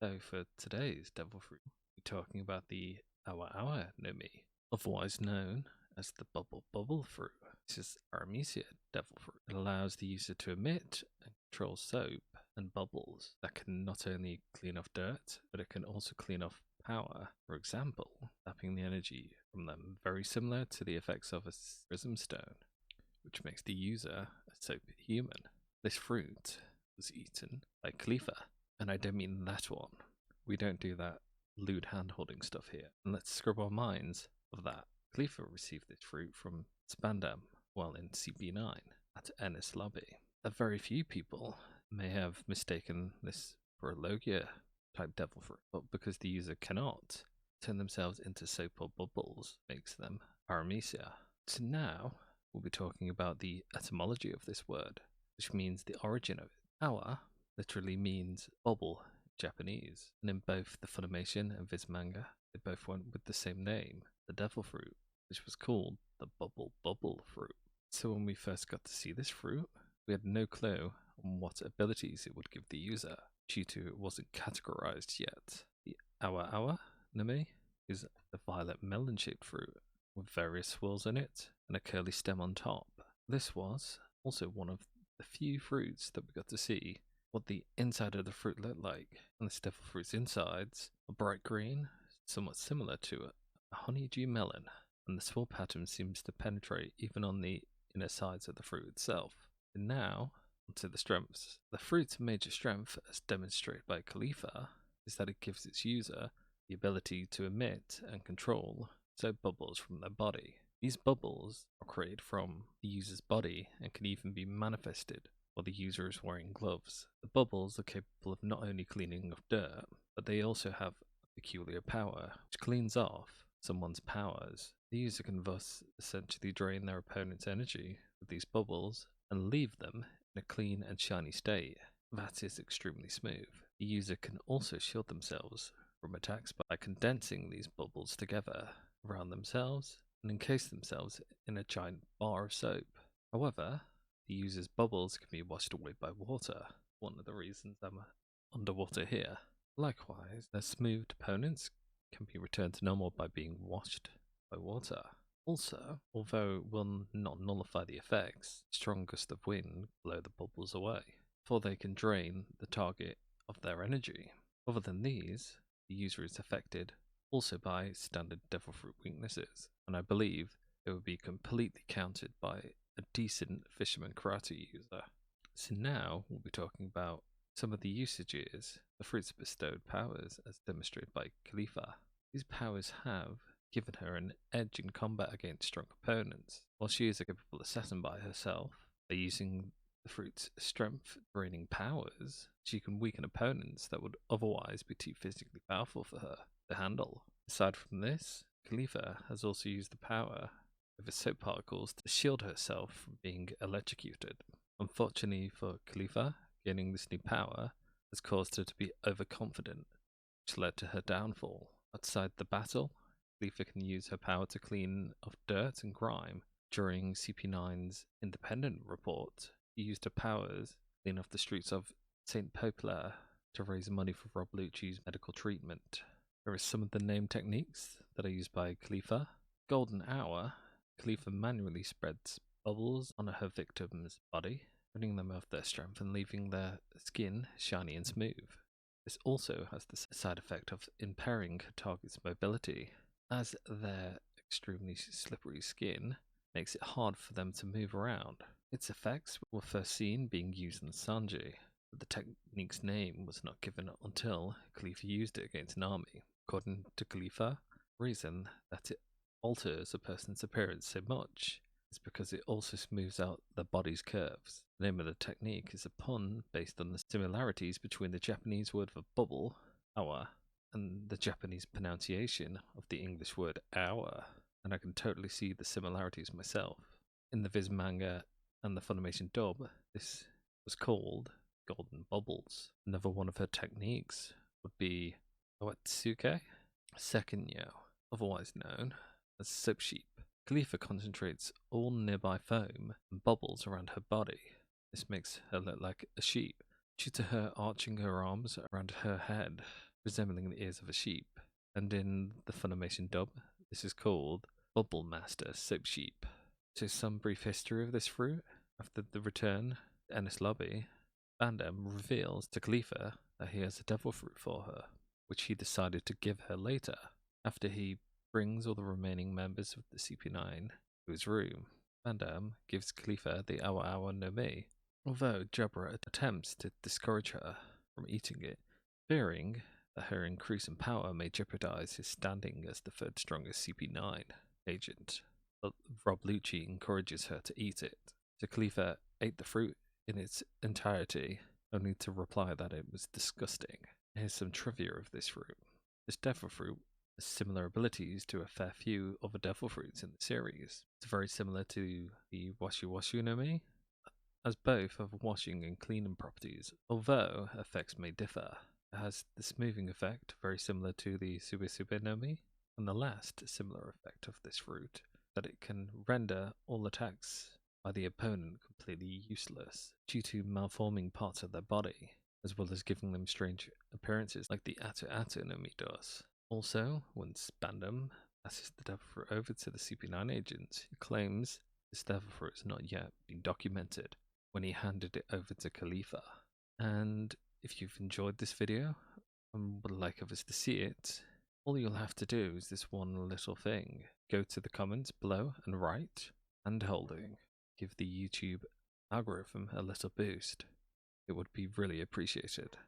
So for today's devil fruit, we're talking about the Awa Awa No Mi, otherwise known as the bubble fruit. This is paramecia devil fruit. It allows the user to emit and control soap and bubbles that can not only clean off dirt, but it can also clean off power. For example, tapping the energy from them, very similar to the effects of a prism stone, which makes the user a soap human. This fruit was eaten by Kalifa, and I don't mean that one. We don't do that lewd hand-holding stuff here. And let's scrub our minds of that. Kalifa received this fruit from Spandam while in CP9 at Ennis Lobby. A very few people may have mistaken this for a Logia type devil fruit, but because the user cannot turn themselves into soap or bubbles, makes them paramecia. So now we'll be talking about the etymology of this word, which means the origin of it. Awa literally means bubble in Japanese, and in both the Funimation and Viz manga, they both went with the same name, the devil fruit, which was called the bubble fruit. So when we first got to see this fruit, we had no clue on what abilities it would give the user, due to it wasn't categorized yet. The Awa Awa No Mi is a violet melon-shaped fruit with various swirls in it and a curly stem on top. This was also one of the few fruits that we got to see what the inside of the fruit looked like. And this devil fruit's insides are bright green, somewhat similar to a honeydew melon, and the swirl pattern seems to penetrate even on the inner sides of the fruit itself. And now, onto the strengths. The fruit's major strength, as demonstrated by Kalifa, is that it gives its user the ability to emit and control soap bubbles from their body. These bubbles are created from the user's body and can even be manifested while the user is wearing gloves. The bubbles are capable of not only cleaning off dirt, but they also have a peculiar power which cleans off someone's powers. The user can thus essentially drain their opponent's energy with these bubbles and leave them in a clean and shiny state. That is extremely smooth. The user can also shield themselves from attacks by condensing these bubbles together around themselves and encase themselves in a giant bar of soap. However, the user's bubbles can be washed away by water, one of the reasons I'm underwater here. Likewise, their smoothed opponents can be returned to normal by being washed by water. Also, although it will not nullify the effects, strong gust of wind blow the bubbles away, before they can drain the target of their energy. Other than these, the user is affected also by standard devil fruit weaknesses, and I believe it would be completely countered by a decent fisherman karate user. So now we'll be talking about some of the usages the fruit's bestowed powers as demonstrated by Kalifa. These powers have given her an edge in combat against strong opponents. While she is a capable assassin by herself, by using the fruit's strength draining powers, she can weaken opponents that would otherwise be too physically powerful for her to handle. Aside from this, Kalifa has also used the power of the soap particles to shield herself from being electrocuted. Unfortunately for Kalifa, gaining this new power has caused her to be overconfident, which led to her downfall. Outside the battle, Kalifa can use her power to clean off dirt and grime. During CP9's independent report, he used her powers to clean off the streets of St. Poplar to raise money for Rob Lucci's medical treatment. Here are some of the name techniques that are used by Kalifa. Golden Hour, Kalifa manually spreads bubbles on her victim's body, running them of their strength and leaving their skin shiny and smooth. This also has the side effect of impairing her target's mobility, as their extremely slippery skin makes it hard for them to move around. Its effects were first seen being used in Sanji, but the technique's name was not given until Kalifa used it against an army. According to Kalifa, the reason that it alters a person's appearance so much is because it also smooths out their body's curves. The name of the technique is a pun based on the similarities between the Japanese word for bubble, awa, and the Japanese pronunciation of the English word hour, and I can totally see the similarities myself. In the Viz manga and the Funimation dub, this was called golden bubbles. Another one of her techniques would be Owatsuke Sekinyo, otherwise known as soap sheep. Kalifa concentrates all nearby foam and bubbles around her body. This makes her look like a sheep, due to her arching her arms around her head resembling the ears of a sheep, and in the Funimation dub, this is called Bubble Master Soap Sheep. So some brief history of this fruit. After the return to Ennis Lobby, Bandem reveals to Kalifa that he has a devil fruit for her, which he decided to give her later, after he brings all the remaining members of the CP9 to his room. Bandem gives Kalifa the Awa Awa No Mi, although Jabra attempts to discourage her from eating it, fearing that her increase in power may jeopardize his standing as the third strongest CP9 agent. But Rob Lucci encourages her to eat it. So Kalifa ate the fruit in its entirety, only to reply that it was disgusting. Here's some trivia of this fruit. This devil fruit has similar abilities to a fair few other devil fruits in the series. It's very similar to the Awa Awa No Mi, as both have washing and cleaning properties, although effects may differ. It has the smoothing effect, very similar to the Sube no Mi, and the last similar effect of this fruit, that it can render all attacks by the opponent completely useless due to malforming parts of their body, as well as giving them strange appearances like the Atu no Mi does. Also, once Bandem passes the devil fruit over to the CP9 agents, he claims this devil fruit has not yet been documented when he handed it over to Kalifa. And if you've enjoyed this video and would like others to see it, all you'll have to do is this one little thing. Go to the comments below and write, "hand holding." Give the YouTube algorithm a little boost. It would be really appreciated.